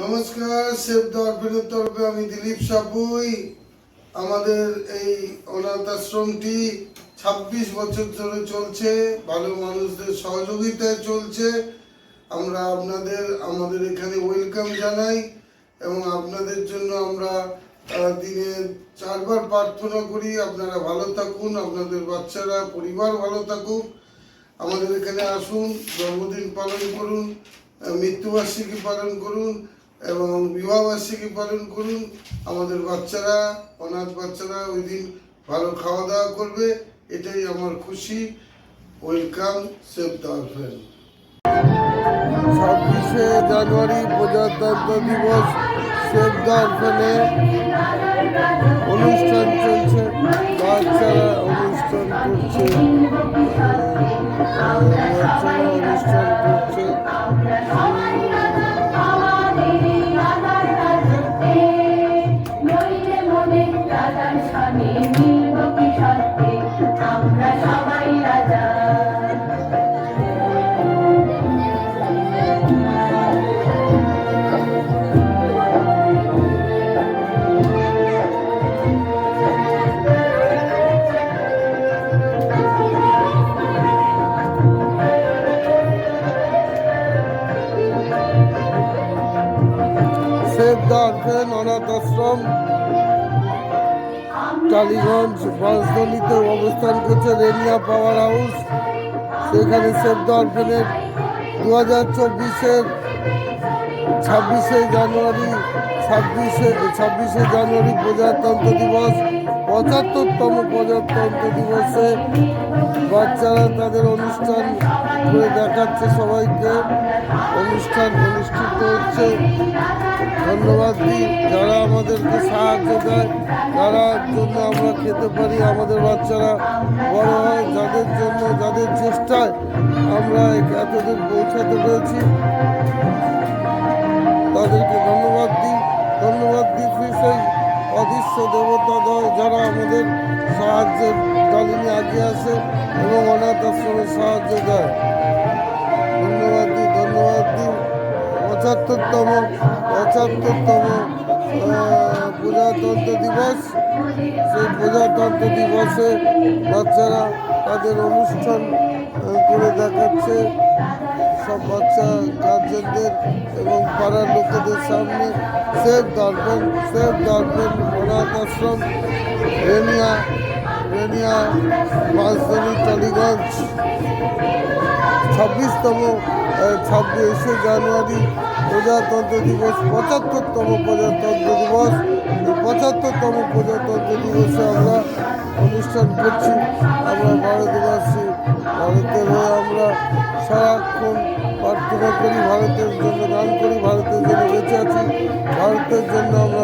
নমস্কার, save the অরফানের তরফে আমি দিলীপ সাপুই। আমাদের এই অনাথ আশ্রমটি ২৬ বছর ধরে চলছে, ভালো মানুষদের সহযোগিতায় চলছে। আমরা আমাদের এখানে ওয়েলকাম জানাই এবং আপনাদের জন্য আমরা দিনে 4 বার প্রার্থনা করি। আপনারা ভালো থাকুন, আপনাদের বাচ্চারা পরিবার ভালো থাকুক। আমাদের এখানে আসুন, জন্মদিন পালন করুন, মৃত্যুবার্ষিকী পালন করুন এবং বিবাহবার্ষিকী পালন করুন। আমাদের বাচ্চারা, অনাথ বাচ্চারা ওই দিন ভালো খাওয়া দাওয়া করবে, এটাই আমার খুশি। Welcome, save the orphan. 26শে জানুয়ারি প্রজাতন্ত্র দিবস, সেভ দ্য অরফানে অনুষ্ঠান চলছে। বাচ্চারা অনুষ্ঠান করছে, অনুষ্ঠান করছে। সেভ দ্য অরফান অনাথ আশ্রম টালিগঞ্জ বাঁশদলিতে অবস্থান করছে রেনিয়া পাওয়ার হাউস। সেখানে সেভ দ্য অরফানের 2024-এর 26শে জানুয়ারি প্রজাতন্ত্র দিবস, 75তম প্রজাতন্ত্র দিবসে বাচ্চারা তাদের অনুষ্ঠান করে দেখাচ্ছে সবাইকে। অনুষ্ঠান অনুষ্ঠিত হচ্ছে। ধন্যবাদ দিই যারা আমাদেরকে সাহায্য দেয়, যারা জন্য আমরা খেতে পারি, আমাদের বাচ্চারা বড় হয়, যাদের চেষ্টায় আমরা এতদূর পৌঁছাতে পেরেছি, তাদেরকে ধন্যবাদ দিই। সেই অদৃশ্য দেবতাদ্বয় যারা আমাদের সাহায্যের ডালিনে এগিয়ে আসে এবং অনাথ আশ্রমের সাহায্য দেয়। ধন্যবাদ দিই। 75তম প্রজাতন্ত্র দিবস। সেই প্রজাতন্ত্র দিবসে বাচ্চারা তাদের অনুষ্ঠান করে দেখাচ্ছে সব বাচ্চা গার্জেনদের এবং পাড়ার লোকেদের সামনে। সেভ দ্য অরফান অনাথ আশ্রম, রেনিয়া বাঁশদলি টালিগঞ্জ। 26শে জানুয়ারি প্রজাতন্ত্র দিবস, 75তম প্রজাতন্ত্র দিবস। এই 75তম প্রজাতন্ত্র দিবসে আমরা অনুষ্ঠান করছি। আমরা ভারতবাসী, ভারতের হয়ে আমরা সারাক্ষণ প্রার্থনা করি, ভারতের জন্য গান করি, ভারতের জন্য বেঁচে আছি, ভারতের জন্য আমরা